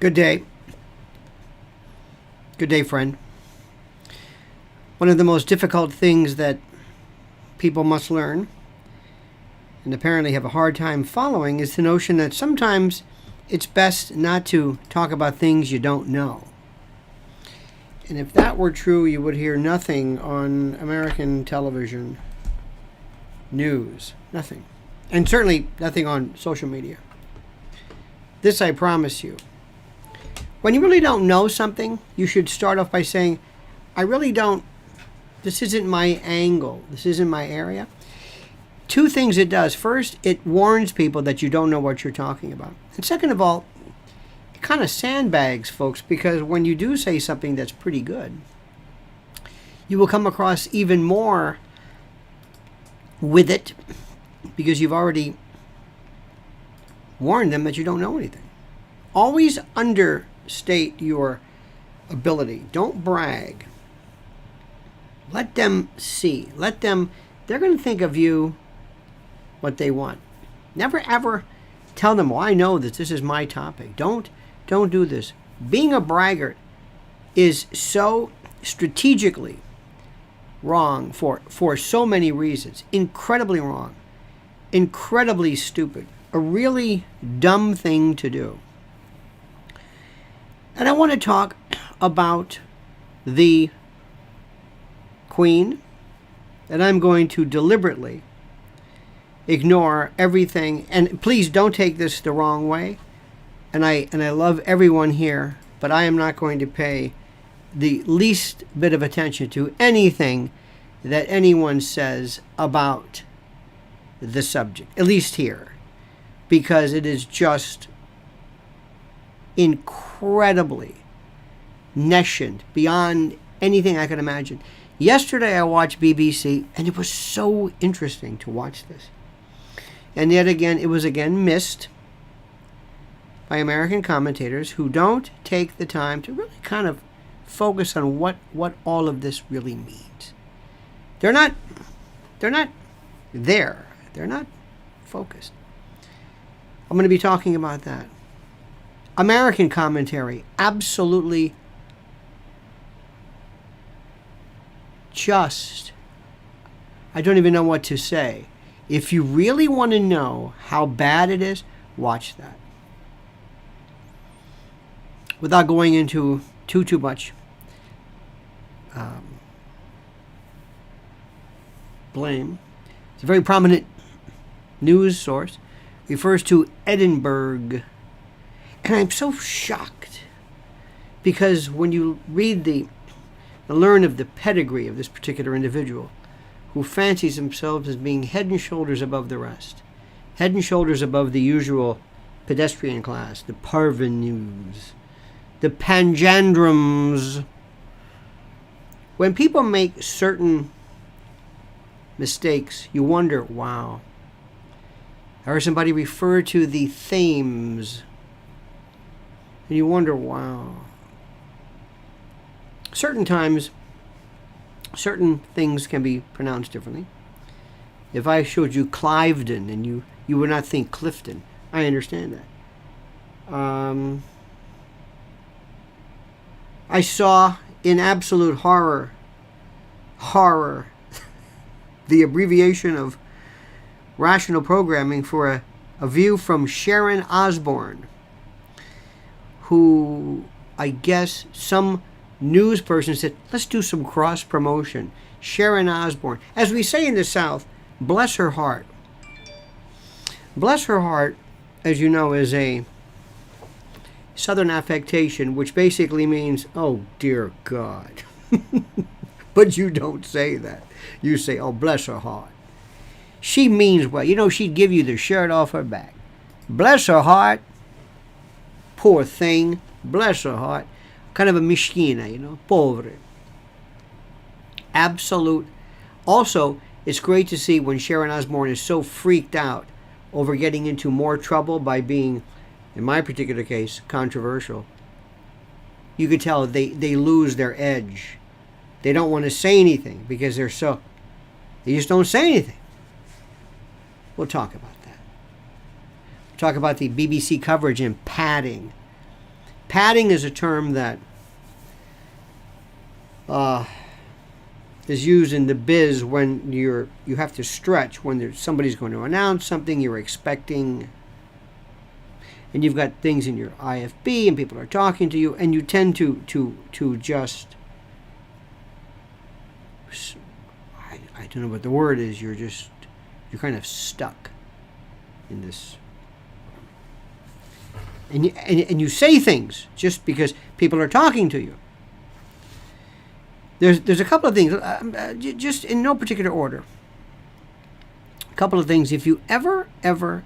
Good day. Good day, friend. One of the most difficult things that people must learn, and apparently have a hard time following, is the notion that sometimes it's best not to talk about things you don't know. And if that were true, you would hear nothing on American television news. Nothing. And certainly nothing on social media. This I promise you. When you really don't know something, you should start off by saying, I really don't, this isn't my angle, this isn't my area. Two things it does. First, it warns people that you don't know what you're talking about. And second of all, it kind of sandbags folks, because when you do say something that's pretty good, you will come across even more with it because you've already warned them that you don't know anything. Always understate your ability. Don't brag. Let them see. They're going to think of you what they want. Never ever tell them, well, I know that this is my topic. Don't do this. Being a braggart is so strategically wrong for so many reasons. Incredibly wrong. Incredibly stupid. A really dumb thing to do. And I want to talk about the Queen, and I'm going to deliberately ignore everything. And please don't take this the wrong way. And I love everyone here, but I am not going to pay the least bit of attention to anything that anyone says about the subject, at least here, because it is just incredibly nescient beyond anything I can imagine. Yesterday I watched BBC, and it was so interesting to watch this. And yet again, it was again missed by American commentators who don't take the time to really kind of focus on what all of this really means. They're not there. They're not focused. I'm going to be talking about that. American commentary, absolutely just, I don't even know what to say. If you really want to know how bad it is, watch that. Without going into too much blame, it's a very prominent news source, refers to Edinburgh. And I'm so shocked because when you read learn of the pedigree of this particular individual who fancies himself as being head and shoulders above the rest, head and shoulders above the usual pedestrian class, the parvenus, the panjandrums. When people make certain mistakes, you wonder, wow. I heard somebody refer to the Thames, and you wonder, wow. Certain times, certain things can be pronounced differently. If I showed you Cliveden and you would not think Clifton, I understand that. I saw in absolute horror, the abbreviation of rational programming for a view from Sharon Osbourne, who I guess some news person said, let's do some cross promotion. Sharon Osbourne. As we say in the South, bless her heart. Bless her heart, as you know, is a Southern affectation, which basically means, oh dear God. But you don't say that. You say, oh, bless her heart. She means well. You know, she'd give you the shirt off her back. Bless her heart. Poor thing. Bless her heart. Kind of a mishkina, you know. Pobre. Absolute. Also, it's great to see when Sharon Osbourne is so freaked out over getting into more trouble by being, in my particular case, controversial. You could tell they lose their edge. They don't want to say anything because they just don't say anything. We'll talk about that. We'll talk about the BBC coverage and padding Padding is a term that is used in the biz when you have to stretch, when somebody's going to announce something you're expecting, and you've got things in your IFB and people are talking to you, and you tend to just, I don't know what the word is, you're kind of stuck in this. And you say things just because people are talking to you. There's a couple of things, just in no particular order. A couple of things. If you ever do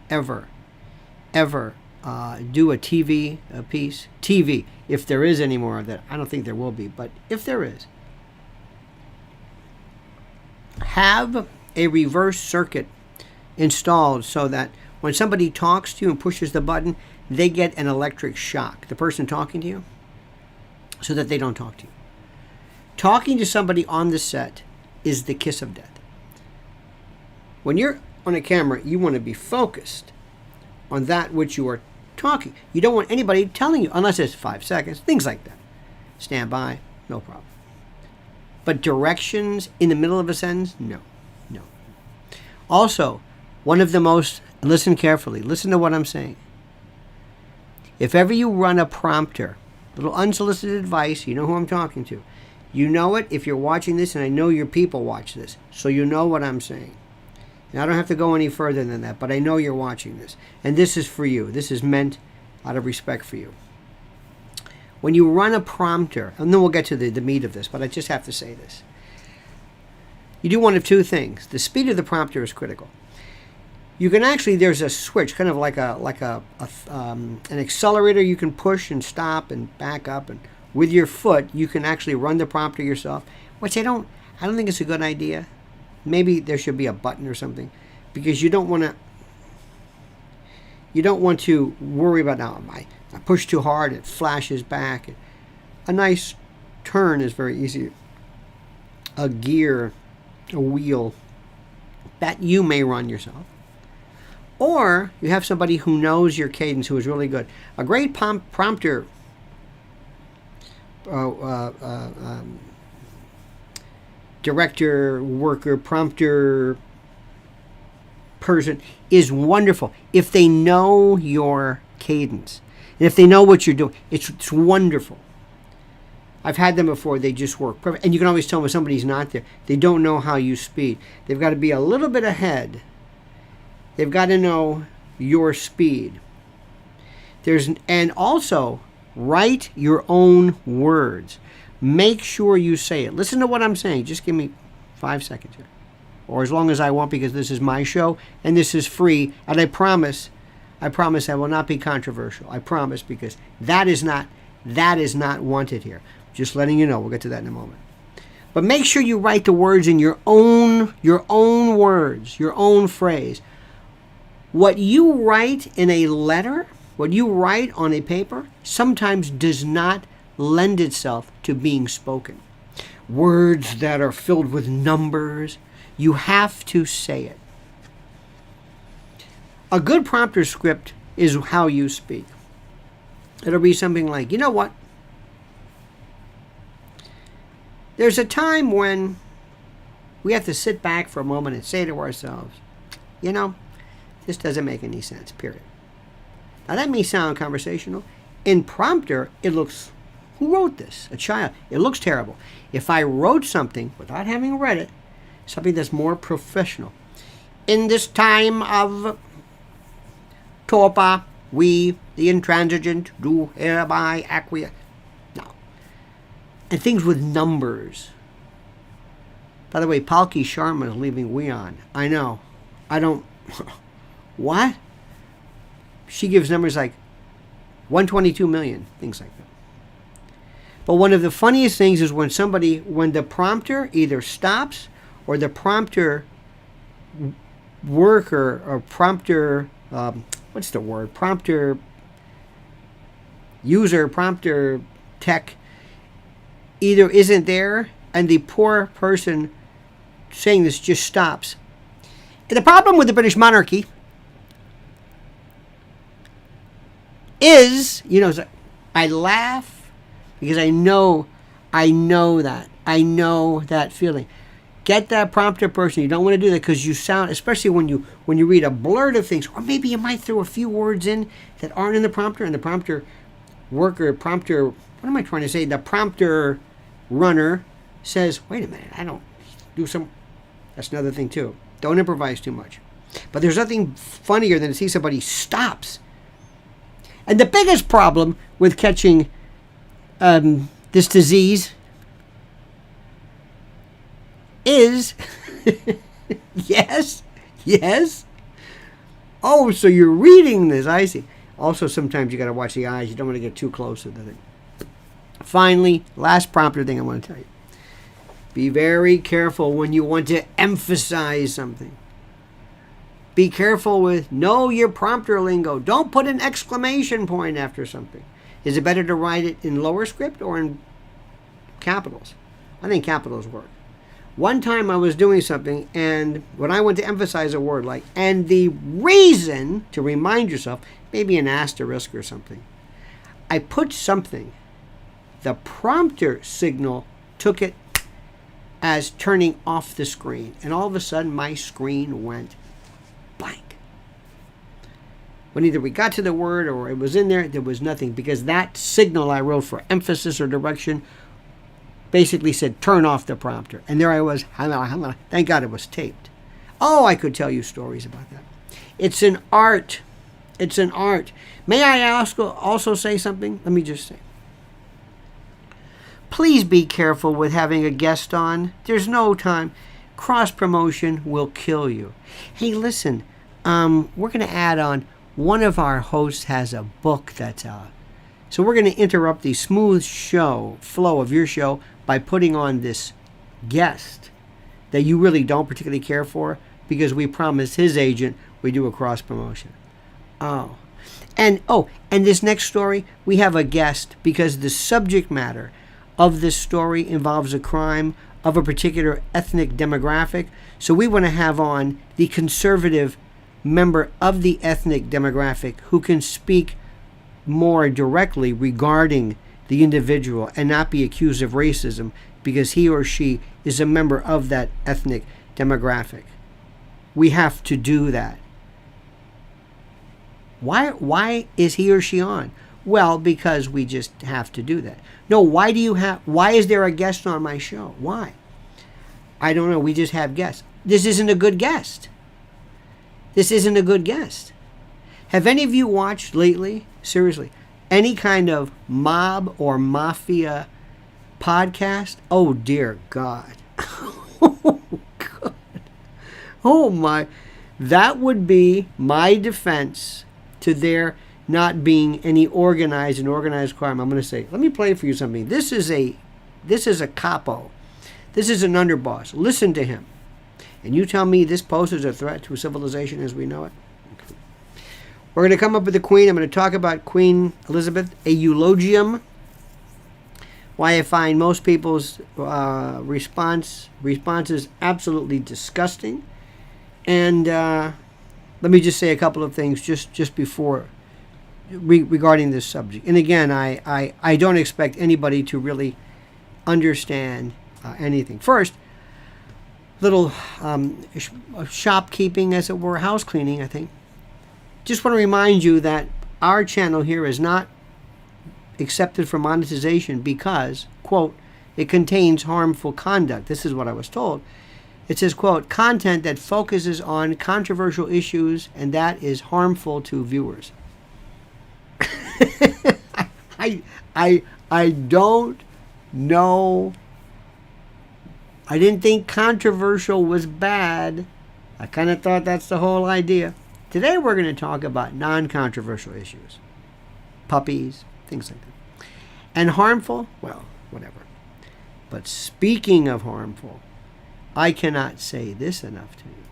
a TV piece, if there is any more of that, I don't think there will be, but if there is, have a reverse circuit installed so that when somebody talks to you and pushes the button, they get an electric shock, the person talking to you, so that they don't talk to you. Talking to somebody on the set is the kiss of death. When you're on a camera, you want to be focused on that which you are talking. You don't want anybody telling you, unless it's 5 seconds, things like that. Stand by, no problem. But directions in the middle of a sentence, no. Also, one of the most, listen carefully, listen to what I'm saying. If ever you run a prompter, little unsolicited advice, you know who I'm talking to. You know it if you're watching this, and I know your people watch this, so you know what I'm saying. And I don't have to go any further than that, but I know you're watching this. And this is for you. This is meant out of respect for you. When you run a prompter, and then we'll get to the meat of this, but I just have to say this. You do one of two things. The speed of the prompter is critical. You can actually, there's a switch, kind of like an accelerator you can push and stop and back up, and with your foot you can actually run the prompter yourself, which I don't think it's a good idea. Maybe there should be a button or something, because you don't want to worry about, now I push too hard, it flashes back. A nice turn is very easy. A gear, a wheel, that you may run yourself. Or you have somebody who knows your cadence, who is really good. A great prompter director, worker, prompter person is wonderful if they know your cadence. And if they know what you're doing, it's wonderful. I've had them before. They just work perfect. And you can always tell when somebody's not there. They don't know how you speed. They've got to be a little bit ahead. They've got to know your speed. And also, write your own words. Make sure you say it. Listen to what I'm saying. Just give me 5 seconds here. Or as long as I want, because this is my show and this is free. And I promise I will not be controversial. I promise, because that is not wanted here. Just letting you know. We'll get to that in a moment. But make sure you write the words in your own words, your own phrase. What you write in a letter, what you write on a paper, sometimes does not lend itself to being spoken. Words that are filled with numbers, you have to say it. A good prompter script is how you speak. It'll be something like, you know what? There's a time when we have to sit back for a moment and say to ourselves, you know, this doesn't make any sense, period. Now that may sound conversational. In prompter, it looks, who wrote this? A child. It looks terrible. If I wrote something, without having read it, something that's more professional. In this time of torpor, we, the intransigent, do hereby acquiesce. No. And things with numbers. By the way, Palki Sharma is leaving Weon. I know. I don't... What? She gives numbers like 122 million, things like that. But one of the funniest things is when the prompter either stops or the prompter worker or prompter, what's the word? Prompter user, prompter tech either isn't there, and the poor person saying this just stops. And the problem with the British monarchy is, I laugh because I know that. I know that feeling. Get that prompter person. You don't want to do that because you sound, especially when you read a blurt of things, or maybe you might throw a few words in that aren't in the prompter, and the prompter what am I trying to say? The prompter runner says, wait a minute, I don't do some. That's another thing too. Don't improvise too much. But there's nothing funnier than to see somebody stops. And the biggest problem with catching this disease is, yes. Oh, so you're reading this. I see. Also, sometimes you got to watch the eyes. You don't want to get too close to the thing. Finally, last prompter thing I want to tell you. Be very careful when you want to emphasize something. Be careful with know your prompter lingo. Don't put an exclamation point after something. Is it better to write it in lower script or in capitals? I think capitals work. One time I was doing something, and when I went to emphasize a word like, and the reason, to remind yourself, maybe an asterisk or something, I put something. The prompter signal took it as turning off the screen, and all of a sudden my screen went blank. When either we got to the word or it was in there was nothing, because that signal I wrote for emphasis or direction basically said turn off the prompter. And there I was. Thank God it was taped. Oh, I could tell you stories about that. It's an art. It's an art. May I also say something? Let me just say. Please be careful with having a guest on. There's no time. Cross promotion will kill you. Hey, listen, we're going to add on. One of our hosts has a book that's out. So we're going to interrupt the smooth flow of your show by putting on this guest that you really don't particularly care for, because we promised his agent we do a cross promotion. And this next story, we have a guest because the subject matter of this story involves a crime of a particular ethnic demographic. So we want to have on the conservative member of the ethnic demographic who can speak more directly regarding the individual and not be accused of racism because he or she is a member of that ethnic demographic. We have to do that. Why is he or she on? Well, because we just have to do that. No, why is there a guest on my show? Why? I don't know. We just have guests. This isn't a good guest. Have any of you watched lately, seriously, any kind of mob or mafia podcast? Oh, dear God. Oh, God. Oh, my. That would be my defense to there not being any organized crime. I'm going to say, let me play for you something. This is a capo. This is an underboss. Listen to him. And you tell me this poses a threat to civilization as we know it? Okay. We're going to come up with the Queen. I'm going to talk about Queen Elizabeth, a eulogium. Why I find most people's responses absolutely disgusting. And let me just say a couple of things just before regarding this subject. And again, I don't expect anybody to really understand anything. First, little shopkeeping, as it were, house cleaning, I think. Just want to remind you that our channel here is not accepted for monetization because, quote, it contains harmful conduct. This is what I was told. It says, quote, content that focuses on controversial issues and that is harmful to viewers. I don't know. I didn't think controversial was bad. I kind of thought that's the whole idea. Today we're going to talk about non-controversial issues. Puppies, things like that. And harmful? Well, whatever. But speaking of harmful, I cannot say this enough to you.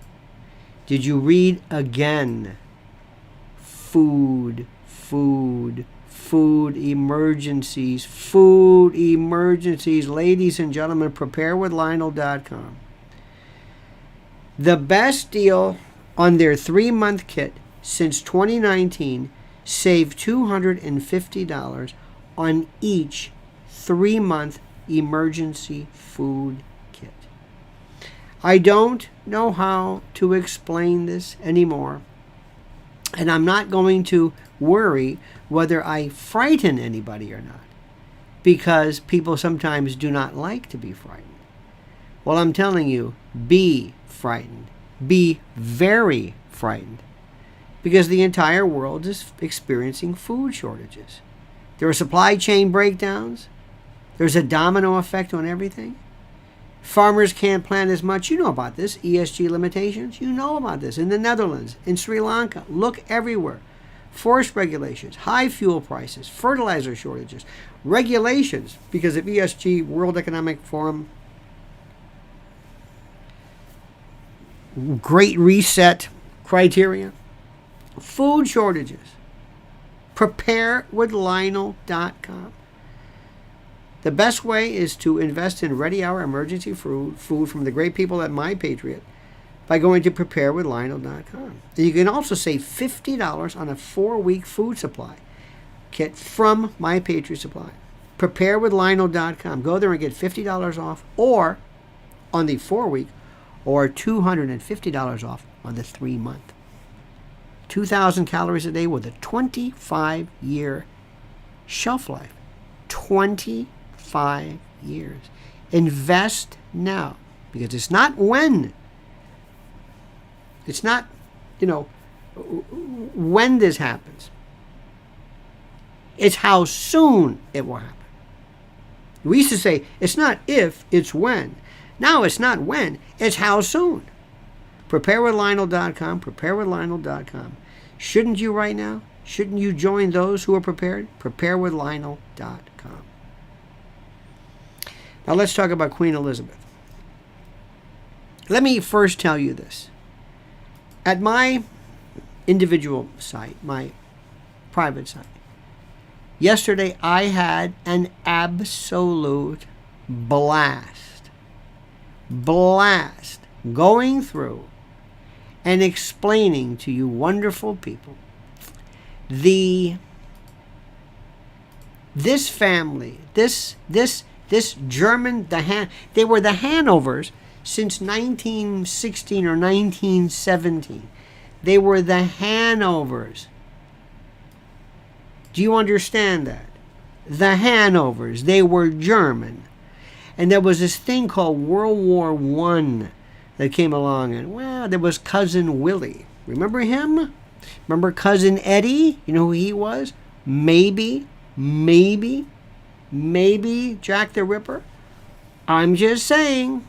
Did you read again? Food emergencies. Ladies and gentlemen, preparedwithlionel.com. The best deal on their 3-month kit since 2019. Save $250 on each 3-month emergency food kit. I don't know how to explain this anymore, and I'm not going to worry whether I frighten anybody or not, because people sometimes do not like to be frightened. Well, I'm telling you, be frightened. Be very frightened, because the entire world is experiencing food shortages. There are supply chain breakdowns. There's a domino effect on everything. Farmers can't plant as much. You know about this. ESG limitations. You know about this. In the Netherlands, in Sri Lanka. Look everywhere. Forest regulations, high fuel prices, fertilizer shortages, regulations because of ESG, World Economic Forum, Great Reset criteria, food shortages. Preparedwithlionel.com. The best way is to invest in Ready Hour emergency food from the great people at My Patriot by going to preparedwithlionel.com. And you can also save $50 on a 4-week food supply kit from My Patriot Supply. Preparedwithlionel.com. Go there and get $50 off, or on the 4-week, or $250 off on the 3-month. 2,000 calories a day with a 25-year shelf life. 25 years. Invest now, because it's not when. It's not, when this happens. It's how soon it will happen. We used to say, it's not if, it's when. Now it's not when, it's how soon. Preparewithlionel.com, preparewithlionel.com. Shouldn't you right now? Shouldn't you join those who are prepared? Preparewithlionel.com. Now let's talk about Queen Elizabeth. Let me first tell you this. At my individual site, my private site, yesterday I had an absolute blast going through and explaining to you wonderful people this family, this German, they were the Hanovers since 1916 or 1917. They were the Hanovers. Do you understand that? The Hanovers, they were German. And there was this thing called World War I that came along, and well, there was Cousin Willie. Remember him? Remember Cousin Eddie? You know who he was? Maybe Jack the Ripper. I'm just saying,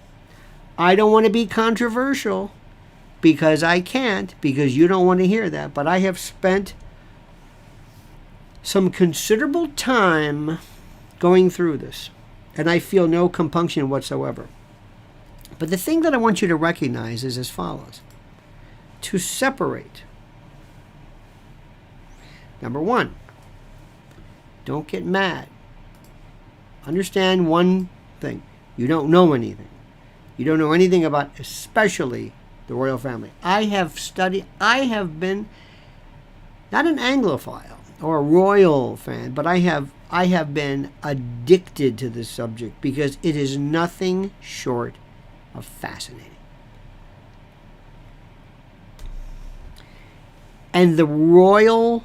I don't want to be controversial, because I can't, because you don't want to hear that, but I have spent some considerable time going through this, and I feel no compunction whatsoever. But the thing that I want you to recognize is as follows. To separate. Number one, don't get mad. Understand one thing. You don't know anything. You don't know anything about especially the royal family. I have been not an Anglophile or a royal fan, but I have been addicted to this subject because it is nothing short of fascinating. And the royal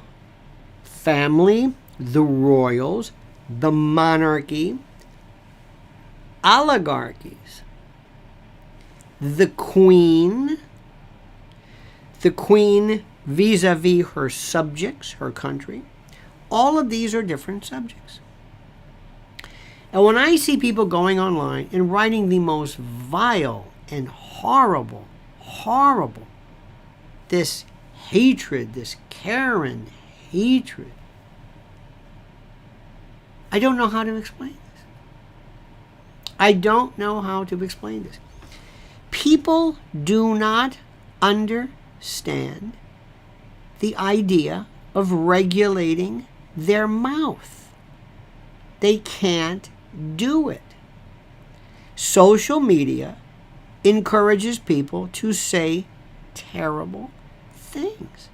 family, the royals, the monarchy, oligarchies, the queen vis-a-vis her subjects, her country, all of these are different subjects. And when I see people going online and writing the most vile and horrible, this hatred, this Karen hatred, I don't know how to explain this. I don't know how to explain this. People do not understand the idea of regulating their mouth. They can't do it. Social media encourages people to say terrible things.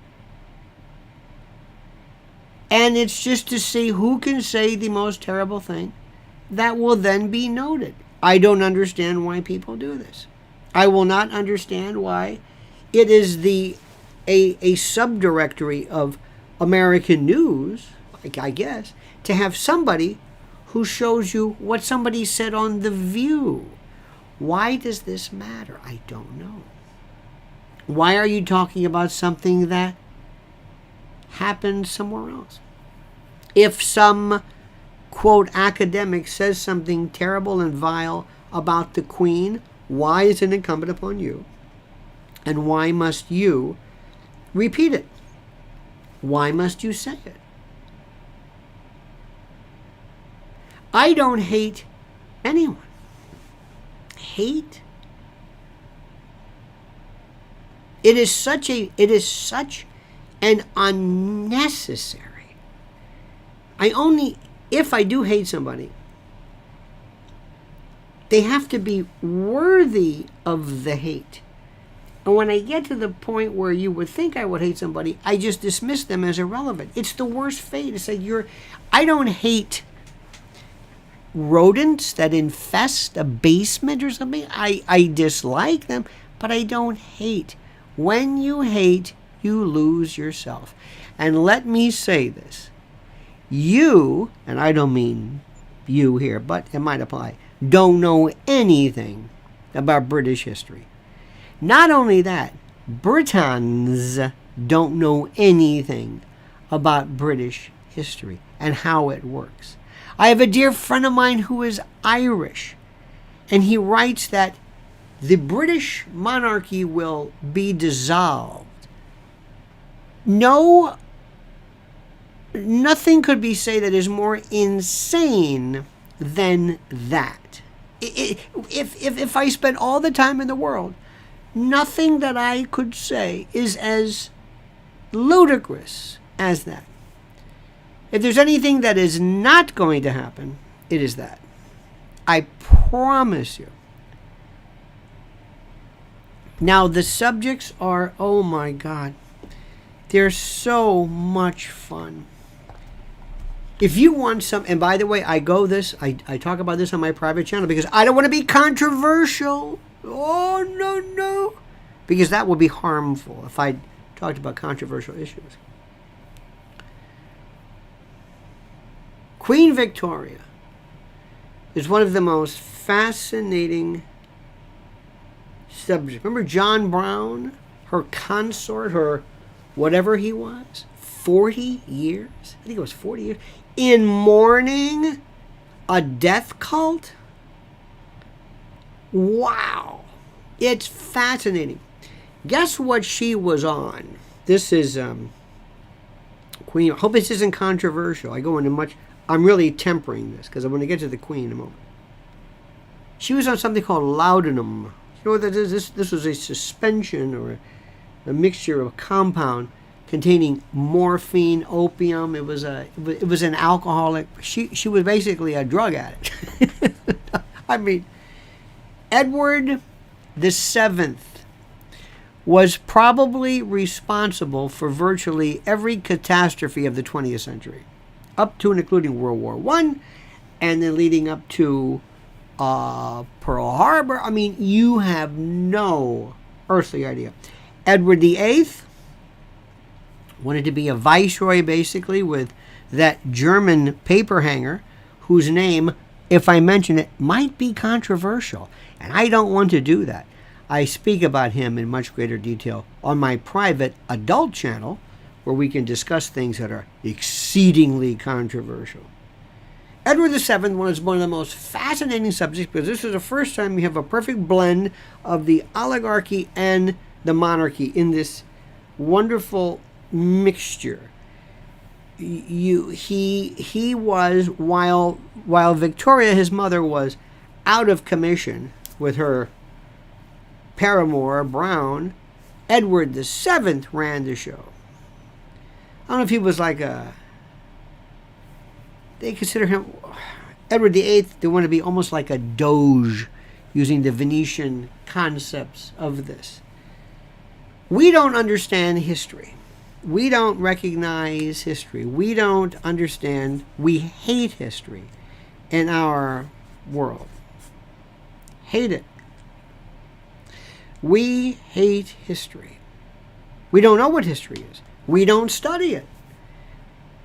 And it's just to see who can say the most terrible thing that will then be noted. I don't understand why people do this. I will not understand why it is a subdirectory of American news, I guess, to have somebody who shows you what somebody said on The View. Why does this matter? I don't know. Why are you talking about something that happened somewhere else? If some, quote, academic says something terrible and vile about the Queen, why is it incumbent upon you? And why must you repeat it? Why must you say it? I don't hate anyone. Hate? It is such an unnecessary. If I do hate somebody, they have to be worthy of the hate. And when I get to the point where you would think I would hate somebody, I just dismiss them as irrelevant. It's the worst fate. It's like I don't hate rodents that infest a basement or something. I dislike them, but I don't hate. When you hate, you lose yourself. And let me say this. You, and I don't mean you here, but it might apply, don't know anything about British history. Not only that, Britons don't know anything about British history and how it works. I have a dear friend of mine who is Irish, and he writes that the British monarchy will be dissolved. Nothing could be said that is more insane than that. If I spent all the time in the world, nothing that I could say is as ludicrous as that. If there's anything that is not going to happen, it is that. I promise you. Now, the subjects are, oh my God, they're so much fun. If you want some, and by the way, I talk about this on my private channel because I don't want to be controversial. Oh, no. Because that would be harmful if I talked about controversial issues. Queen Victoria is one of the most fascinating subjects. Remember John Brown, her consort, her whatever he was, 40 years? I think it was 40 years. In mourning a death cult? Wow. It's fascinating. Guess what she was on? This is Queen. I hope this isn't controversial. I go into much. I'm really tempering this because I'm going to get to the Queen in a moment. She was on something called laudanum. You know what that is? This was a suspension or a mixture of a compound containing morphine, opium. It was an alcoholic. She was basically a drug addict. I mean, Edward VII was probably responsible for virtually every catastrophe of the 20th century, up to and including World War I, and then leading up to Pearl Harbor. I mean, you have no earthly idea. Edward VIII wanted to be a viceroy, basically, with that German paper hanger, whose name, if I mention it, might be controversial. And I don't want to do that. I speak about him in much greater detail on my private adult channel, where we can discuss things that are exceedingly controversial. Edward VII was one of the most fascinating subjects because this is the first time we have a perfect blend of the oligarchy and the monarchy in this wonderful mixture. He was, while Victoria, his mother, was out of commission with her paramour, Brown, Edward VII ran the show. I don't know if he was like they consider him, Edward VIII, they want to be almost like a doge, using the Venetian concepts of this. We don't understand history. We don't recognize history. We don't understand. We hate history in our world. Hate it. We hate history. We don't know what history is. We don't study it.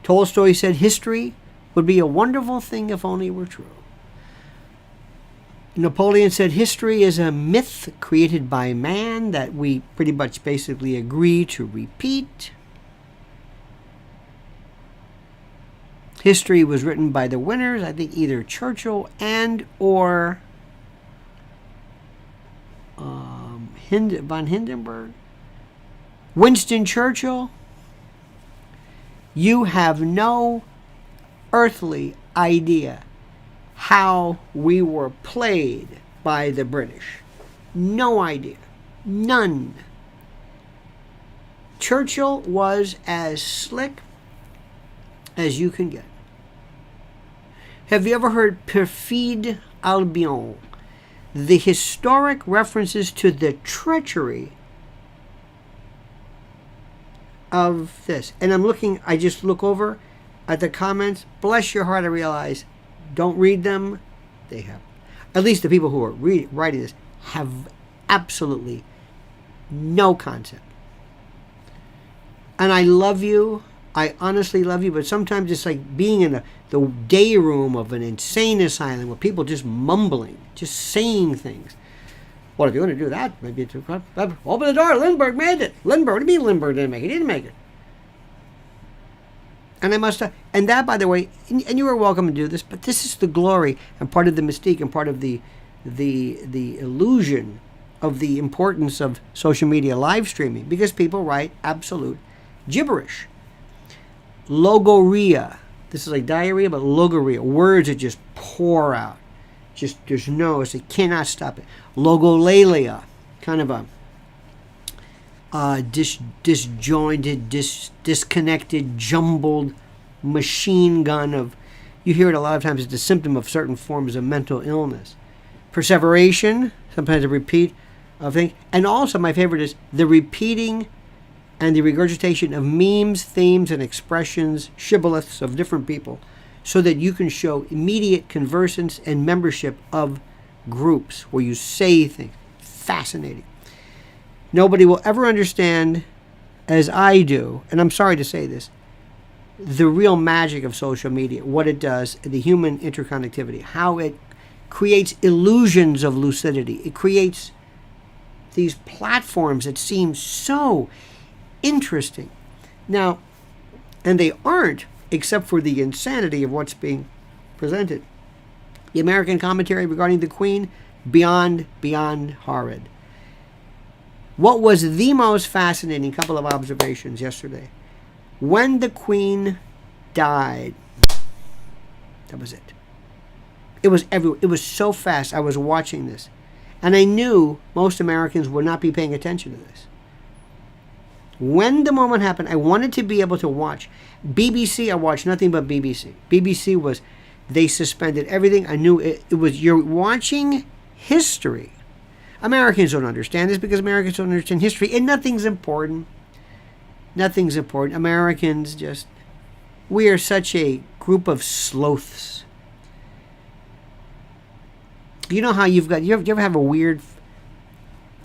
Tolstoy said history would be a wonderful thing if only it were true. Napoleon said history is a myth created by man that we pretty much basically agree to repeat. History was written by the winners, I think either Churchill and or von Hindenburg. Winston Churchill, you have no earthly idea how we were played by the British. No idea. None. Churchill was as slick as you can get. Have you ever heard Perfide Albion? The historic references to the treachery of this. And I just look over at the comments. Bless your heart, I realize, don't read them. They have, at least the people who are writing this, have absolutely no concept. And I love you. I honestly love you, but sometimes it's like being in the day room of an insane asylum where people just mumbling, just saying things. Well, if you want to do that, maybe it's open the door. Lindbergh made it. Lindbergh, what do you mean Lindbergh didn't make it? He didn't make it. And I must have, and that, by the way, and you are welcome to do this, but this is the glory and part of the mystique and part of the illusion of the importance of social media live streaming, because people write absolute gibberish. Logorrhea. This is like diarrhea, but logorrhea. Words that just pour out. Just, there's no, they cannot stop it. Logolalia. Kind of a disjointed, disconnected, jumbled machine gun of, you hear it a lot of times, it's a symptom of certain forms of mental illness. Perseveration, sometimes a repeat of things. And also my favorite is the repeating and the regurgitation of memes, themes, and expressions, shibboleths of different people, so that you can show immediate conversance and membership of groups where you say things. Fascinating. Nobody will ever understand, as I do, and I'm sorry to say this, the real magic of social media, what it does, the human interconnectivity, how it creates illusions of lucidity. It creates these platforms that seem so interesting. Now, and they aren't, except for the insanity of what's being presented. The American commentary regarding the Queen, beyond horrid. What was the most fascinating couple of observations yesterday? When the Queen died, that was it. It was everywhere. It was so fast. I was watching this, and I knew most Americans would not be paying attention to this. When the moment happened, I wanted to be able to watch. BBC, I watched nothing but BBC. BBC was, they suspended everything. I knew it was, you're watching history. Americans don't understand this because Americans don't understand history, and nothing's important. Nothing's important. Americans just, we are such a group of sloths. You know how you ever have a weird,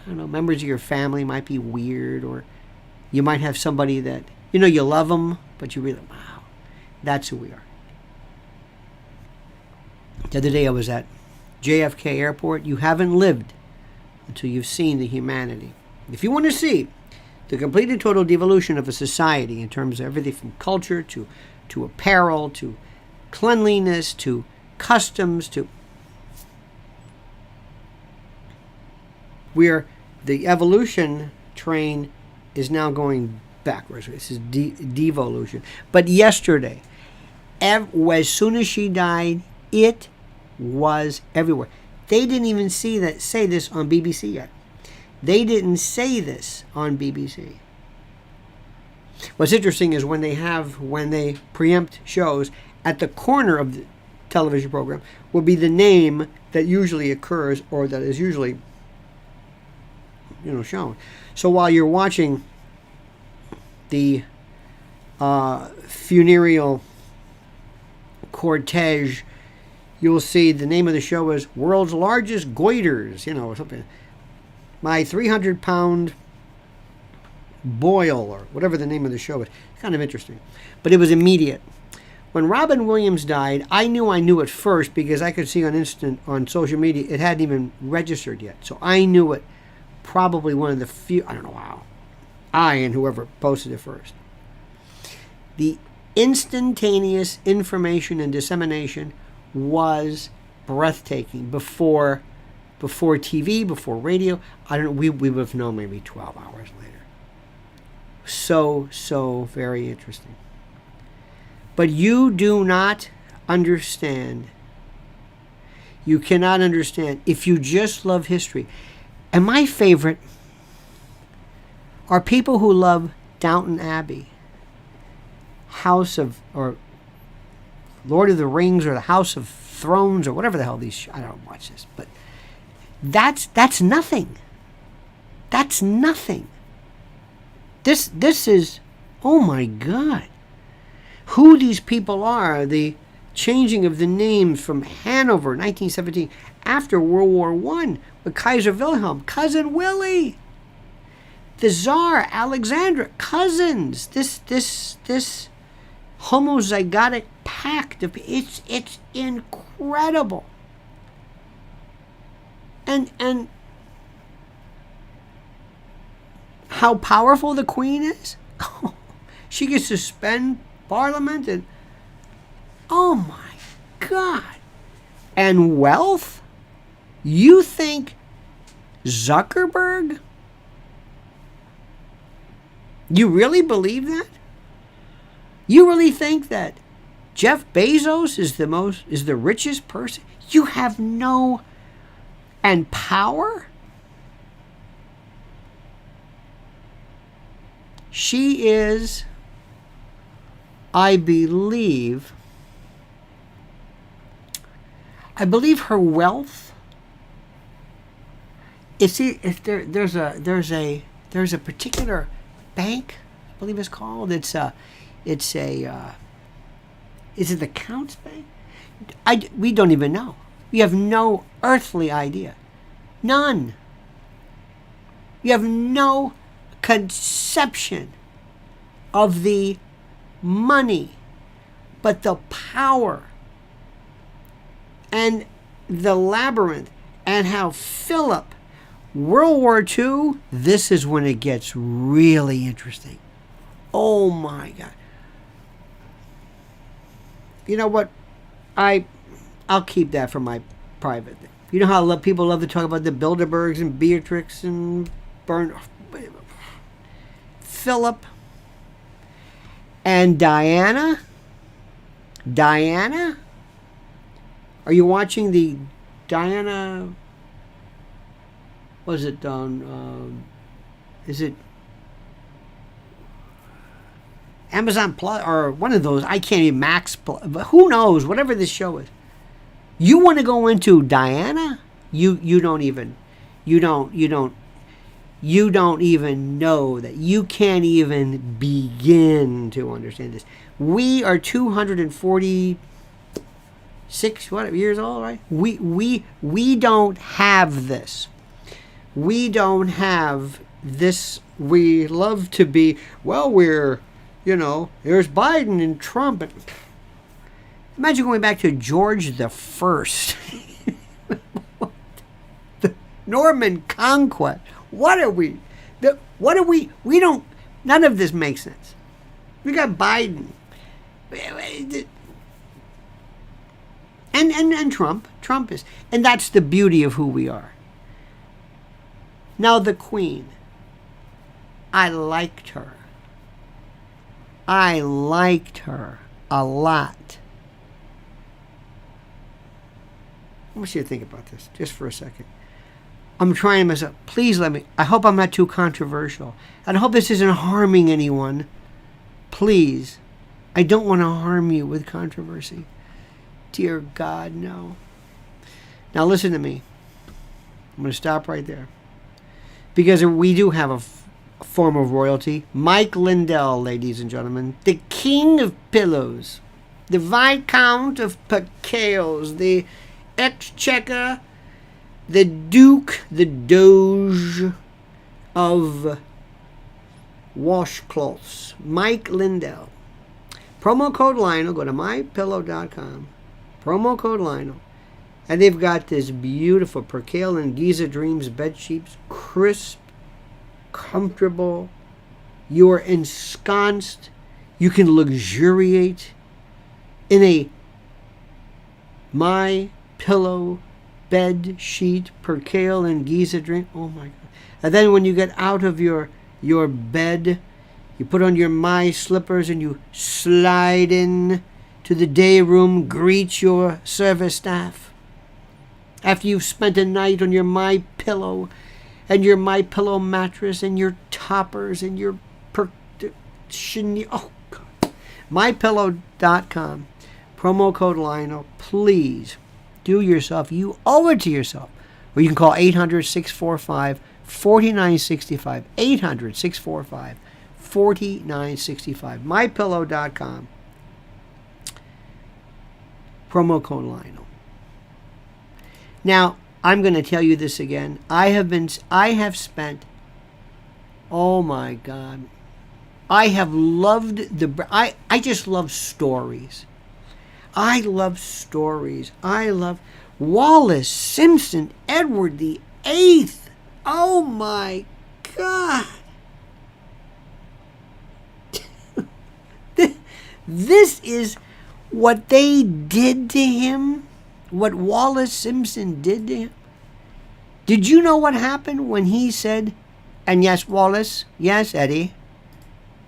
I don't know, members of your family might be weird, or you might have somebody that, you love them, but you really, wow, that's who we are. The other day I was at JFK Airport. You haven't lived until you've seen the humanity. If you want to see the complete and total devolution of a society in terms of everything from culture to apparel to cleanliness to customs to, the evolution train is now going backwards. This is devolution. But yesterday, as soon as she died, it was everywhere. They didn't even say this on BBC yet. They didn't say this on BBC. What's interesting is when they preempt shows, at the corner of the television program will be the name that usually occurs, or that is usually shown. So while you're watching the funereal cortege, you'll see the name of the show is World's Largest Goiters, or something. My 300-pound boil, or whatever the name of the show is. Kind of interesting. But it was immediate. When Robin Williams died, I knew it first because I could see on social media it hadn't even registered yet. So I knew it, probably one of the few, I don't know how, I and whoever posted it first. The instantaneous information and dissemination was breathtaking before TV, before radio. I don't know, we would have known maybe 12 hours later. So very interesting. But you do not understand. You cannot understand if you just love history. And my favorite are people who love Downton Abbey, or Lord of the Rings, or the House of Thrones, or whatever the hell I don't watch this, but that's nothing. That's nothing. This is, oh my God, who these people are. The changing of the names from Hanover, 1917, after World War I, with Kaiser Wilhelm, Cousin Willie. The Tsar, Alexandra, cousins. This homozygotic pact of it's incredible. And how powerful the Queen is. She gets to suspend Parliament, and oh my God. And wealth? You think Zuckerberg? You really believe that? You really think that Jeff Bezos is the richest person? You have no, and power? She is, I believe her wealth. There's a particular bank, I believe it's called. Is it the Counts Bank? We don't even know. We have no earthly idea. None. You have no conception of the money, but the power and the labyrinth, and how Philip, World War II, this is when it gets really interesting. Oh my God. You know what? I'll keep that for my private thing. You know how people love to talk about the Bilderbergs and Beatrix and Philip and Diana? Are you watching the Diana? Was it on? Is it Amazon Plus or one of those? I can't even Max Plus, but who knows? Whatever this show is, you want to go into Diana? You don't even know that. You can't even begin to understand this. We are 246 years old, right? We don't have this. We don't have this. We love to be, well, there's Biden and Trump. And imagine going back to George the First. The Norman Conquest. What are we? We don't, none of this makes sense. We got Biden. And Trump is. And that's the beauty of who we are. Now the Queen. I liked her a lot. I want you to think about this just for a second. I'm trying myself. Please let me. I hope I'm not too controversial. And I hope this isn't harming anyone. Please. I don't want to harm you with controversy. Dear God, no. Now listen to me. I'm going to stop right there. Because we do have a form of royalty. Mike Lindell, ladies and gentlemen. The king of pillows. The Viscount of Pecales. The exchequer. The Duke, the Doge of washcloths. Mike Lindell. Promo code Lionel. Go to mypillow.com. Promo code Lionel. And they've got this beautiful percale and Giza Dreams bed sheets. Crisp, comfortable. You are ensconced. You can luxuriate in a My Pillow bed sheet, percale and Giza Dream. Oh my God. And then when you get out of your bed, you put on your My slippers and you slide in to the day room, greet your service staff. After you've spent a night on your My Pillow and your My Pillow mattress and your toppers and your oh God. mypillow.com. Promo code Lionel. Please do yourself. You owe it to yourself. Or you can call 800-645-4965. 800-645-4965. mypillow.com. Promo code Lionel. Now, I'm going to tell you this again. I have spent, oh my God, I have loved I just love stories. I love stories. I love Wallace Simpson, Edward the Eighth. Oh my God. This is what they did to him. What Wallace Simpson did to him. Did you know what happened when he said, and yes, Wallace, yes, Eddie,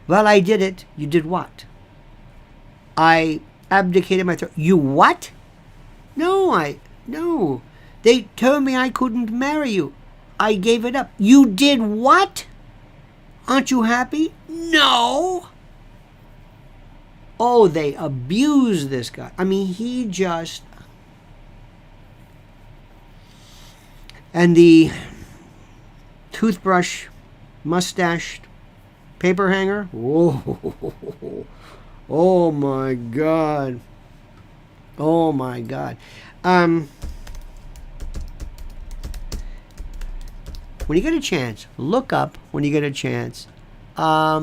well, I did it. You did what? I abdicated my throne. You what? No. They told me I couldn't marry you. I gave it up. You did what? Aren't you happy? No. Oh, they abused this guy. I mean, he just... And the toothbrush, mustached paper hanger. Whoa. Oh my God. Oh my God. When you get a chance, look up when you get a chance. You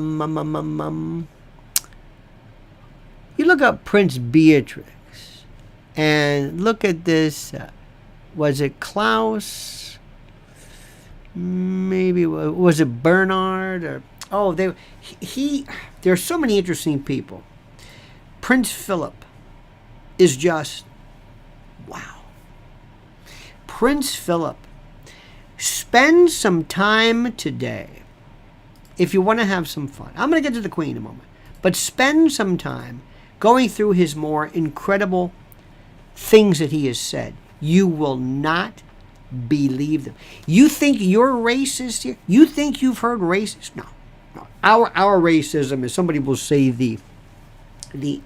look up Prince Beatrix and look at this. Was it Klaus? Maybe was it Bernard? Or there are so many interesting people. Prince Philip is just wow. Prince Philip, spend some time today if you want to have some fun. I'm going to get to the Queen in a moment, but spend some time going through his more incredible things that he has said. You will not believe them. You think you're racist here? You think you've heard racist? No. Our racism is somebody will say the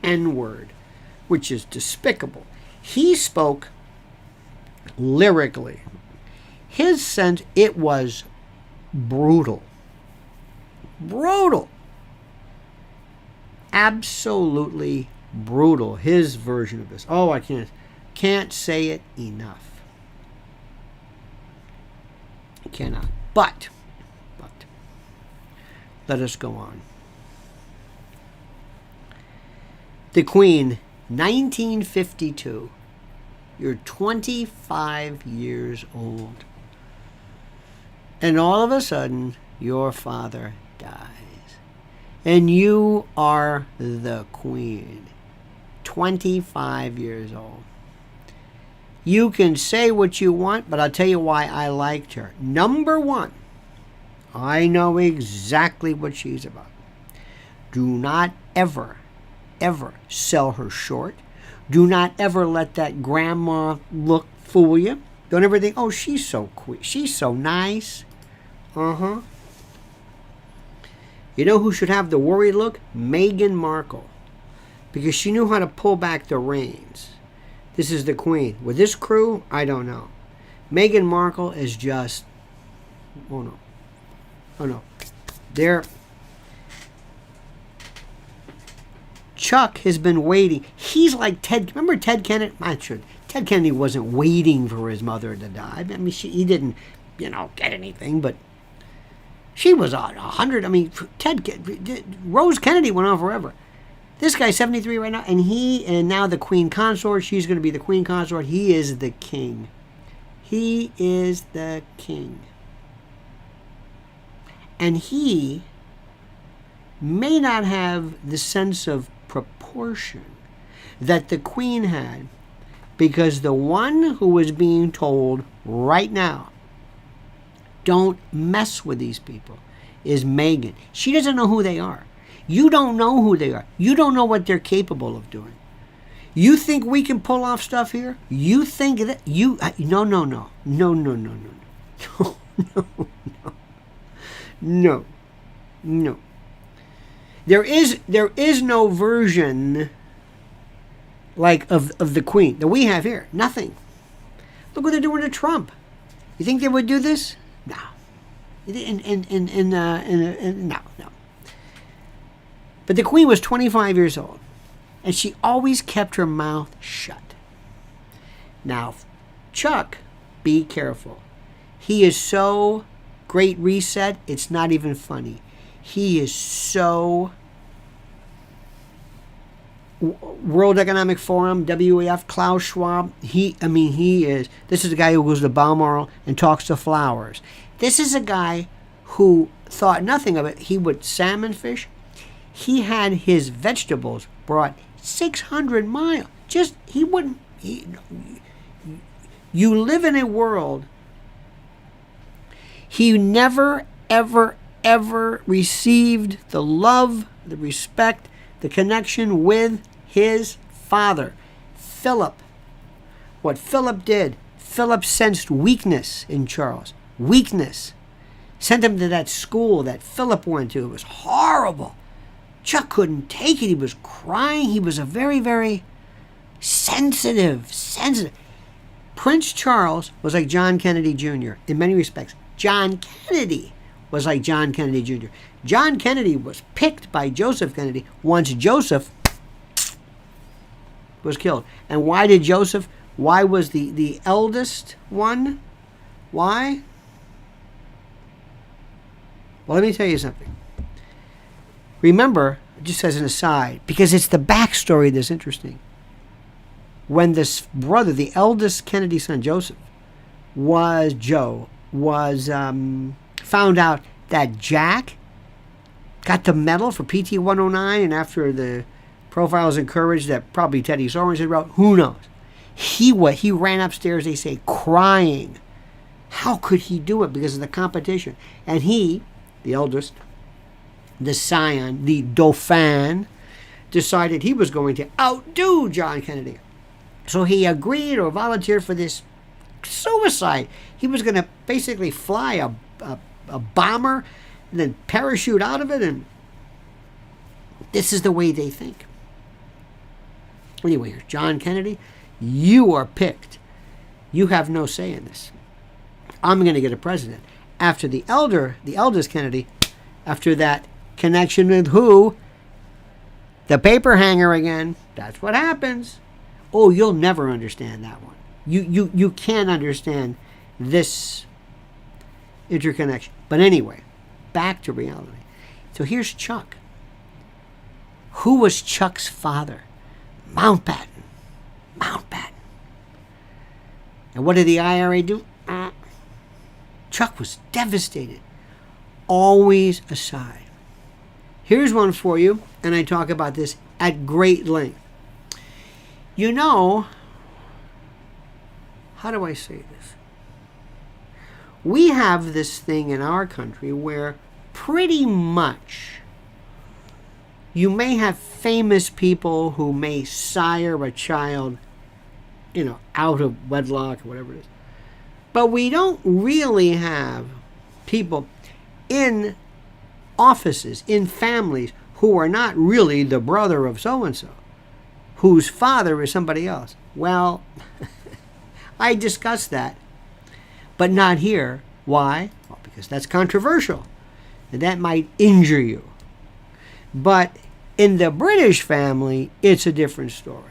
N-word, which is despicable. He spoke lyrically. His sense, it was brutal. Brutal. Absolutely brutal. His version of this. Oh, I can't say it enough. I cannot. But let us go on. The Queen, 1952. You're 25 years old. And all of a sudden, your father dies. And you are the Queen. 25 years old. You can say what you want, but I'll tell you why I liked her. Number one, I know exactly what she's about. Do not ever sell her short. Do not ever let that grandma look fool you. Don't ever think, oh, she's so quick. She's so nice. You know who should have the worried look? Meghan Markle. Because she knew how to pull back the reins. This is the Queen. With this crew, I don't know. Meghan Markle is just... Oh, no. They're Chuck has been waiting. He's like Ted. Remember Ted Kennedy? I'm sure Ted Kennedy wasn't waiting for his mother to die. I mean, he didn't, get anything. But she was 100. I mean, Rose Kennedy went on forever. This guy's 73 right now, and now the queen consort. She's going to be the queen consort. He is the king. He is the king. And he may not have the sense of proportion that the queen had, because the one who is being told right now, don't mess with these people, is Meghan. She doesn't know who they are. You don't know who they are. You don't know what they're capable of doing. You think we can pull off stuff here? You think that you no. There is no version like of the queen that we have here. Nothing. Look what they're doing to Trump. You think they would do this? No. No. But the queen was 25 years old, and she always kept her mouth shut. Now, Chuck, be careful. He is so great reset, it's not even funny. He is so World Economic Forum, WEF, Klaus Schwab. He is. This is a guy who goes to Balmoral and talks to flowers. This is a guy who thought nothing of it. He would salmon fish. He had his vegetables brought 600 miles. You live in a world. He never, ever received the love, the respect, the connection with his father, Philip. What Philip did, Philip sensed weakness in Charles. Weakness. Sent him to that school that Philip went to. It was horrible. Chuck couldn't take it. He was crying. He was a very, very sensitive. Prince Charles was like John Kennedy Jr. in many respects. John Kennedy was like John Kennedy Jr. John Kennedy was picked by Joseph Kennedy once Joseph was killed. And why was the eldest one? Why? Well, let me tell you something. Remember, just as an aside, because it's the backstory that's interesting. When this brother, the eldest Kennedy son, Joseph, was found out that Jack got the medal for PT 109, and after the profiles encouraged that probably Teddy Sorensen had wrote, who knows? He ran upstairs, they say, crying. How could he do it because of the competition? And he, the eldest, the scion, the Dauphin, decided he was going to outdo John Kennedy. So he agreed or volunteered for this suicide. He was going to basically fly a bomber and then parachute out of it, and this is the way they think. Anyway, John Kennedy, you are picked. You have no say in this. I'm going to get a president. After the eldest Kennedy, after that connection with who? The paper hanger again. That's what happens. Oh, you'll never understand that one. You can't understand this interconnection. But anyway, back to reality. So here's Chuck. Who was Chuck's father? Mountbatten. And what did the IRA do? Chuck was devastated. Always aside. Here's one for you, and I talk about this at great length. How do I say this? We have this thing in our country where pretty much you may have famous people who may sire a child, out of wedlock or whatever it is. But we don't really have people in offices, in families, who are not really the brother of so-and-so, whose father is somebody else. Well, I discussed that, but not here. Why? Well, because that's controversial. and that might injure you. But in the British family, it's a different story.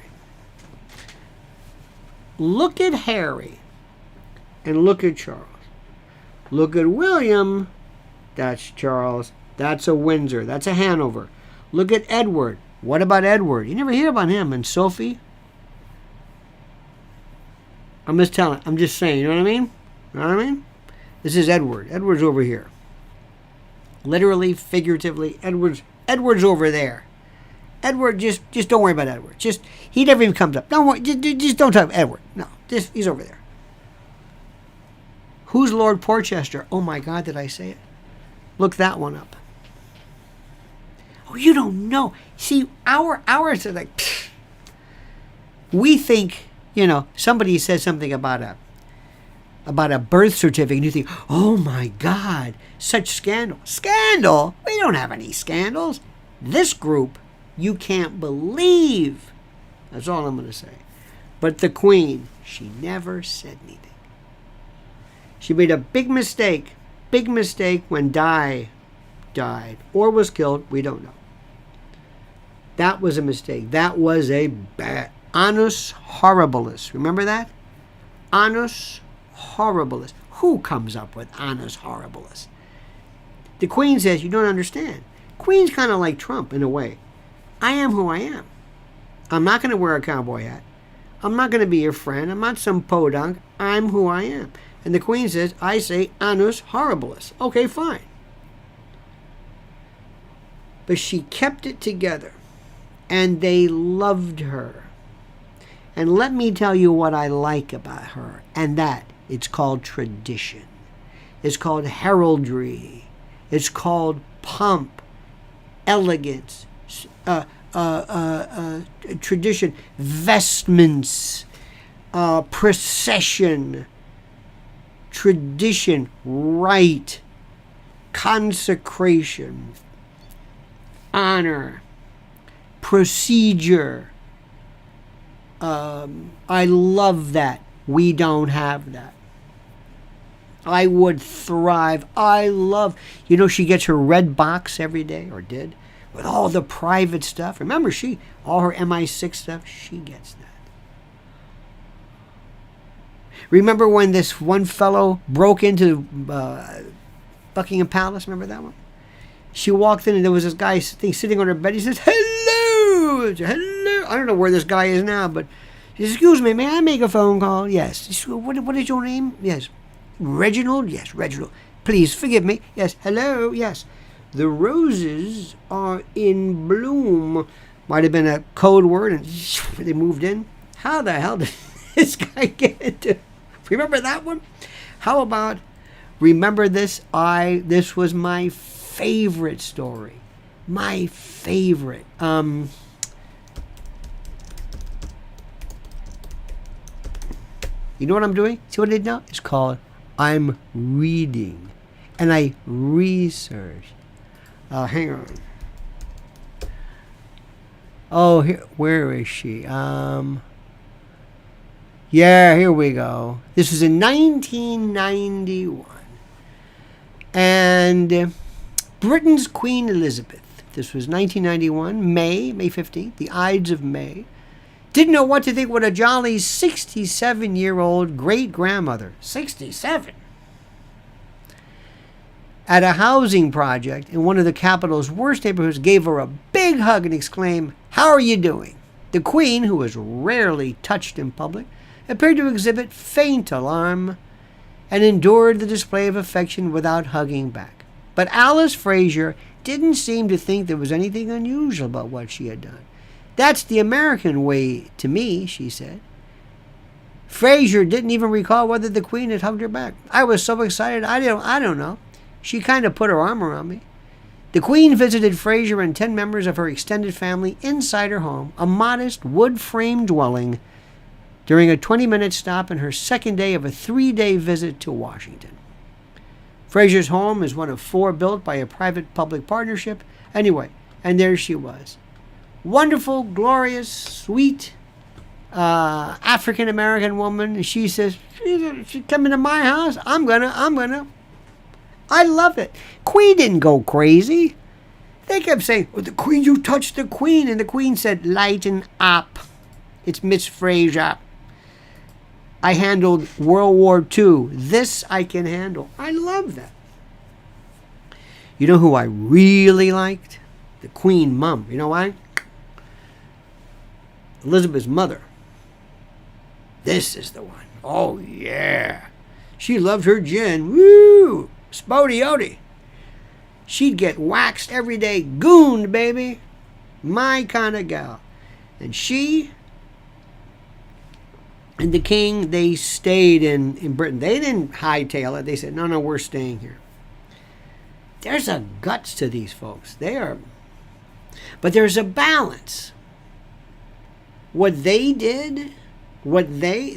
Look at Harry and look at Charles. Look at William. That's Charles. That's a Windsor. That's a Hanover. Look at Edward. What about Edward? You never hear about him. And Sophie? I'm just telling. I'm just saying. You know what I mean? You know what I mean? This is Edward. Edward's over here. Literally, figuratively, Edward's over there. Edward, just don't worry about Edward. He never even comes up. Don't worry. Just don't talk about Edward. No, he's over there. Who's Lord Porchester? Oh my God, did I say it? Look that one up. Oh, you don't know. See, ours are like, pfft. We think, somebody says something about a birth certificate, and you think, oh my God, such scandal. Scandal? We don't have any scandals. This group, you can't believe. That's all I'm going to say. But the Queen, she never said anything. She made a big mistake when Di died or was killed. We don't know. That was a mistake. That was a bad annus horribilis. Remember that? Annus horribilis. Who comes up with annus horribilis? The Queen says, you don't understand. Queen's kind of like Trump in a way. I am who I am. I'm not going to wear a cowboy hat. I'm not going to be your friend. I'm not some podunk. I'm who I am. And the Queen says, I say annus horribilis. Okay, fine. But she kept it together. And they loved her. And let me tell you what I like about her. And that, it's called tradition. It's called heraldry. It's called pomp, elegance, tradition, vestments, procession, tradition, rite, consecration, honor, procedure. I love that. We don't have that. I would thrive. I love, she gets her red box every day, or did, with all the private stuff. Remember, all her MI6 stuff, she gets that. Remember when this one fellow broke into Buckingham Palace? Remember that one? She walked in and there was this guy sitting on her bed. He says, hello, hello. I don't know where this guy is now, but he says, excuse me, may I make a phone call? Yes. He says, what is your name? Yes. Reginald? Yes, Reginald. Please forgive me. Yes. Hello? Yes. The roses are in bloom. Might have been a code word, and they moved in. How the hell did this guy get into? Remember that one? How about, remember this? This was my favorite story. My favorite. You know what I'm doing? See what I did now? It's called I'm reading. And I research. Hang on. Oh, where is she? Yeah, here we go. This was in 1991. And Britain's Queen Elizabeth. This was 1991, May 15th, the Ides of May. Didn't know what to think what a jolly 67-year-old great-grandmother, 67, at a housing project in one of the capital's worst neighborhoods, gave her a big hug and exclaimed, "How are you doing?" The Queen, who was rarely touched in public, appeared to exhibit faint alarm and endured the display of affection without hugging back. But Alice Fraser didn't seem to think there was anything unusual about what she had done. "That's the American way to me," she said. Fraser didn't even recall whether the Queen had hugged her back. "I was so excited, I don't know. She kind of put her arm around me." The Queen visited Fraser and 10 members of her extended family inside her home, a modest wood-frame dwelling, during a 20-minute stop in her second day of a 3-day visit to Washington. Fraser's home is one of 4 built by a private-public partnership. Anyway, and there she was. Wonderful, glorious, sweet African-American woman. She says, she's coming to my house. I'm gonna I love it. Queen didn't go crazy. They kept saying, well, the Queen, you touched the Queen. And the Queen said, lighten up. It's Miss Fraser. I handled World War II. This I can handle. I love that. You know who I really liked? The Queen Mum. You know why? Elizabeth's mother. This is the one. Oh, yeah. She loved her gin. Woo! Spody-ody. She'd get waxed every day. Gooned, baby. My kind of gal. And she and the king, they stayed in Britain. They didn't hightail it. They said, no, we're staying here. There's a guts to these folks. They are. But there's a balance. What they did, they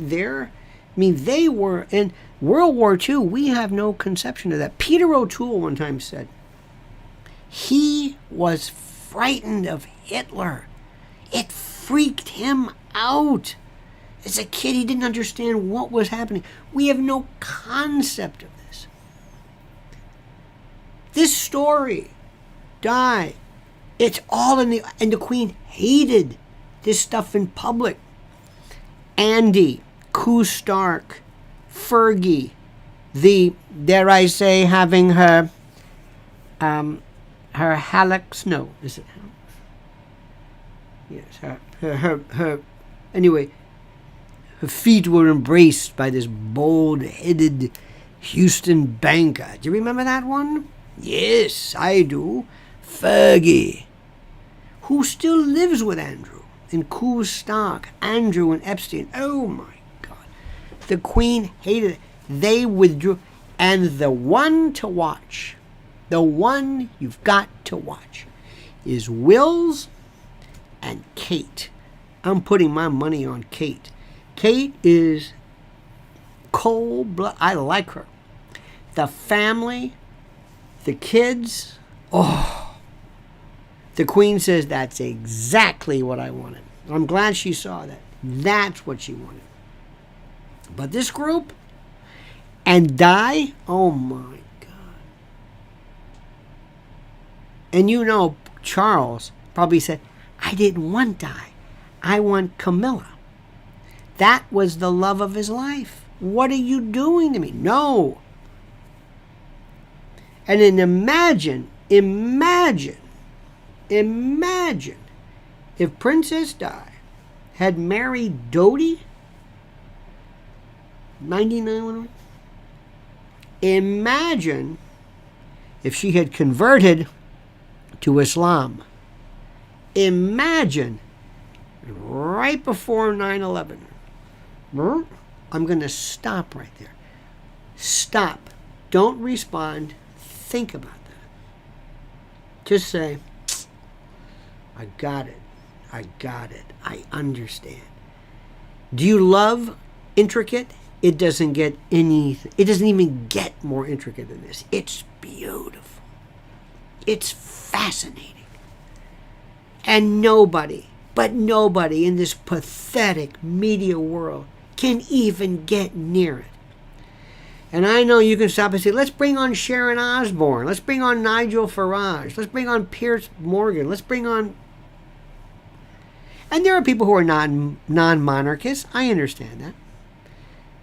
were in World War II. We have no conception of that. Peter O'Toole one time said, he was frightened of Hitler. It freaked him out. As a kid, he didn't understand what was happening. We have no concept of this. This story died. It's all and the Queen hated this stuff in public. Andy, Koo Stark, Fergie, dare I say, having her hallux, no, is it? Yes, her anyway, her feet were embraced by this bald-headed Houston banker. Do you remember that one? Yes, I do. Fergie, who still lives with Andrew and Koo Stark, Andrew and Epstein. Oh my God. The Queen hated it. They withdrew. And the one to watch, the one you've got to watch, is Wills and Kate. I'm putting my money on Kate. Kate is cold-blooded. I like her. The family, the kids, oh. The Queen says, that's exactly what I wanted. I'm glad she saw that. That's what she wanted. But this group, and Di, oh my God. And you know, Charles probably said, I didn't want Di. I want Camilla. That was the love of his life. What are you doing to me? No. And then imagine if Princess Di had married Dodi, 99. Imagine if she had converted to Islam. Imagine right before 9/11. I'm going to stop right there. Stop. Don't respond. Think about that. Just say, I got it. I understand. Do you love intricate? It doesn't get anything. It doesn't even get more intricate than this. It's beautiful. It's fascinating. And nobody in this pathetic media world can even get near it. And I know you can stop and say, let's bring on Sharon Osbourne. Let's bring on Nigel Farage. Let's bring on Piers Morgan. Let's bring on... And there are people who are non-monarchists. I understand that.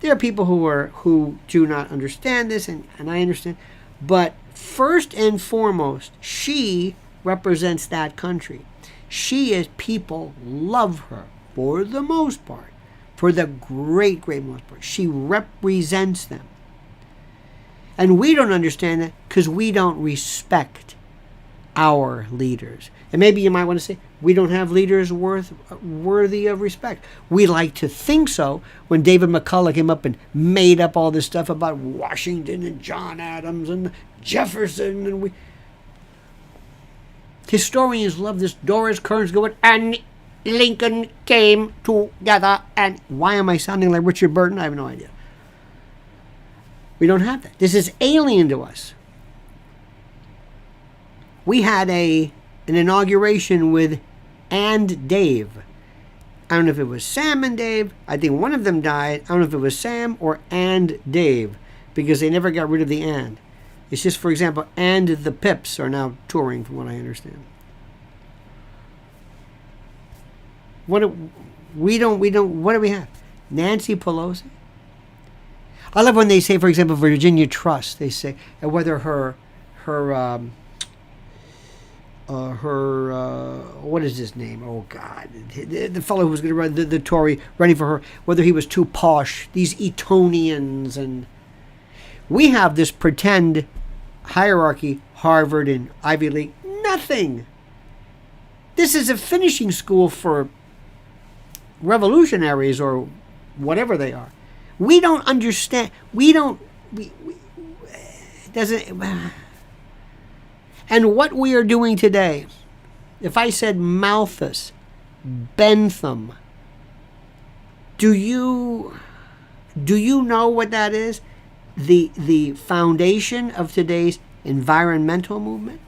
There are people who do not understand this, and I understand. But first and foremost, she represents that country. She is, people love her for the most part. For the great most part. She represents them. And we don't understand that because we don't respect our leaders. And maybe you might want to say, we don't have leaders worthy of respect. We like to think so. When David McCullough came up and made up all this stuff about Washington and John Adams and Jefferson, and historians love this. Doris Kearns going, and Lincoln came together. And why am I sounding like Richard Burton? I have no idea. We don't have that. This is alien to us. We had an inauguration with and Dave. I don't know if it was Sam and Dave. I think one of them died. I don't know if it was Sam or and Dave, because they never got rid of the and. It's just, for example, and the Pips are now touring, from what I understand. What do we have? Nancy Pelosi. I love when they say, for example, Virginia Trust. They say whether her what is his name? Oh God, the fellow who was going to run the Tory, running for her, whether he was too posh. These Etonians, and we have this pretend hierarchy, Harvard and Ivy League. Nothing. This is a finishing school for revolutionaries or whatever they are. We don't understand. We doesn't. And what we are doing today, if I said Malthus, Bentham, do you know what that is? The foundation of today's environmental movement?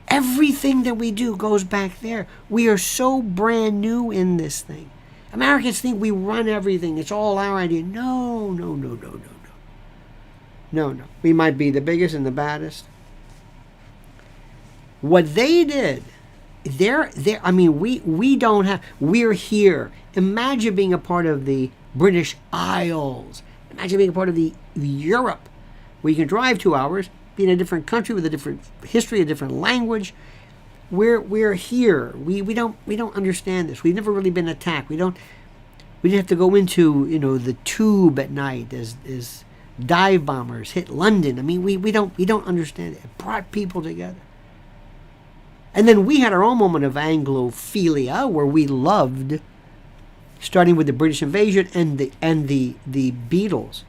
Everything that we do goes back there. We are so brand new in this thing. Americans think we run everything. It's all our idea. No. No. We might be the biggest and the baddest. What they did, we don't have, we're here. Imagine being a part of the British Isles. Imagine being a part of the Europe, where you can drive 2 hours, be in a different country with a different history, a different language. We're here. We don't understand this. We've never really been attacked. We didn't have to go into the tube at night as dive bombers hit London. We don't understand it. It brought people together. And then we had our own moment of Anglophilia, where we loved, starting with the British invasion and the Beatles.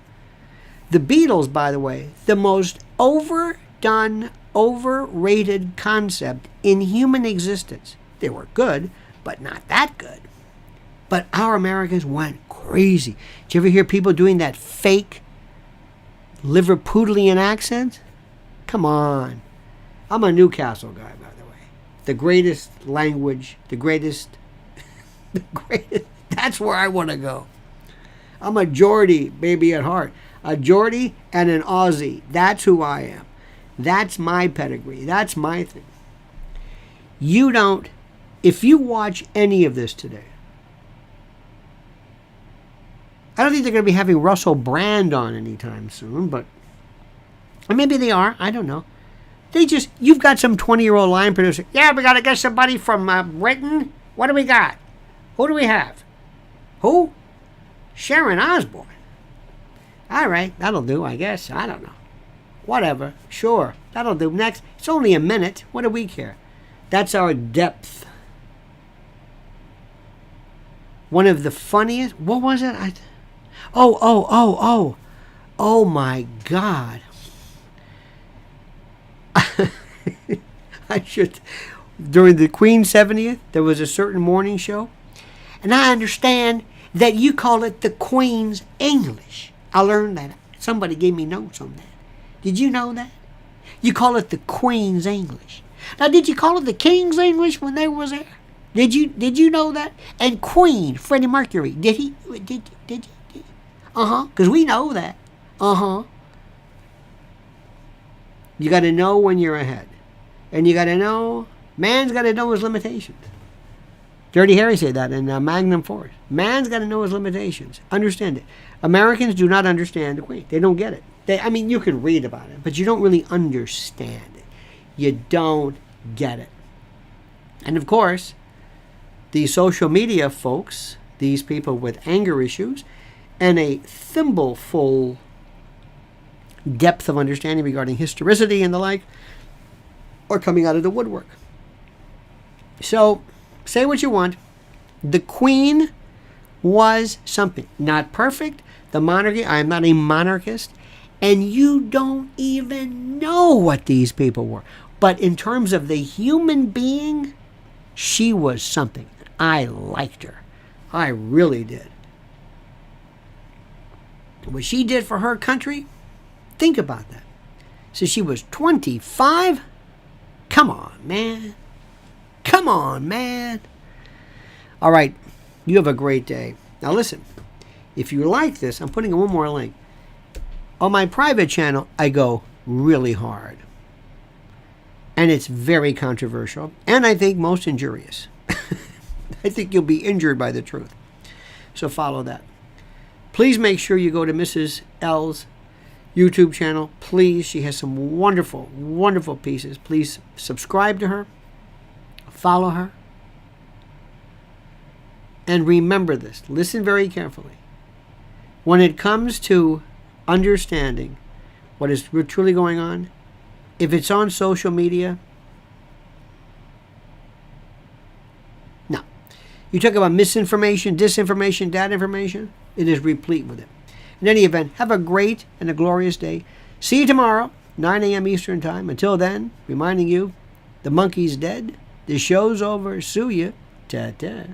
The Beatles, by the way, the most overdone, overrated concept in human existence. They were good, but not that good. But our Americans went crazy. Did you ever hear people doing that fake Liverpudlian accent? Come on. I'm a Newcastle guy, by the way. The greatest language, the greatest. That's where I want to go. I'm a Geordie baby at heart. A Geordie and an Aussie. That's who I am. That's my pedigree. That's my thing. If you watch any of this today, I don't think they're going to be having Russell Brand on anytime soon, but or maybe they are. I don't know. You've got some 20-year-old line producer. Yeah, we got to get somebody from Britain. What do we got? Who do we have? Who? Sharon Osbourne. All right, that'll do, I guess. I don't know. Whatever. Sure, that'll do. Next. It's only a minute. What do we care? That's our depth. One of the funniest. What was it? Oh my God. I should. During the Queen's 70th, there was a certain morning show. And I understand that you call it the Queen's English. I learned that. Somebody gave me notes on that. Did you know that? You call it the Queen's English. Now, did you call it the King's English when they was there? Did you know that? And Queen, Freddie Mercury, did he? Did you? Because we know that. You got to know when you're ahead. And you got to know, man's got to know his limitations. Dirty Harry said that in Magnum Force. Man's got to know his limitations. Understand it. Americans do not understand the Queen. They don't get it. You can read about it, but you don't really understand it. You don't get it. And of course, the social media folks, these people with anger issues, and a thimbleful depth of understanding regarding historicity and the like, are coming out of the woodwork. So, say what you want. The Queen was something. Not perfect. The monarchy, I am not a monarchist. And you don't even know what these people were. But in terms of the human being, she was something. I liked her. I really did. What she did for her country, think about that. So she was 25. Come on, man. Come on, man. All right. You have a great day. Now listen, if you like this, I'm putting in one more link. On my private channel, I go really hard. And it's very controversial, and I think most injurious. I think you'll be injured by the truth. So follow that. Please make sure you go to Mrs. L's YouTube channel. Please, she has some wonderful, wonderful pieces. Please subscribe to her. Follow her. And remember this. Listen very carefully. When it comes to understanding what is truly going on, if it's on social media, no. You talk about misinformation, disinformation, data information, it is replete with it. In any event, have a great and a glorious day. See you tomorrow, 9 a.m. Eastern Time. Until then, reminding you, the monkey's dead, the show's over, sue you, ta-ta.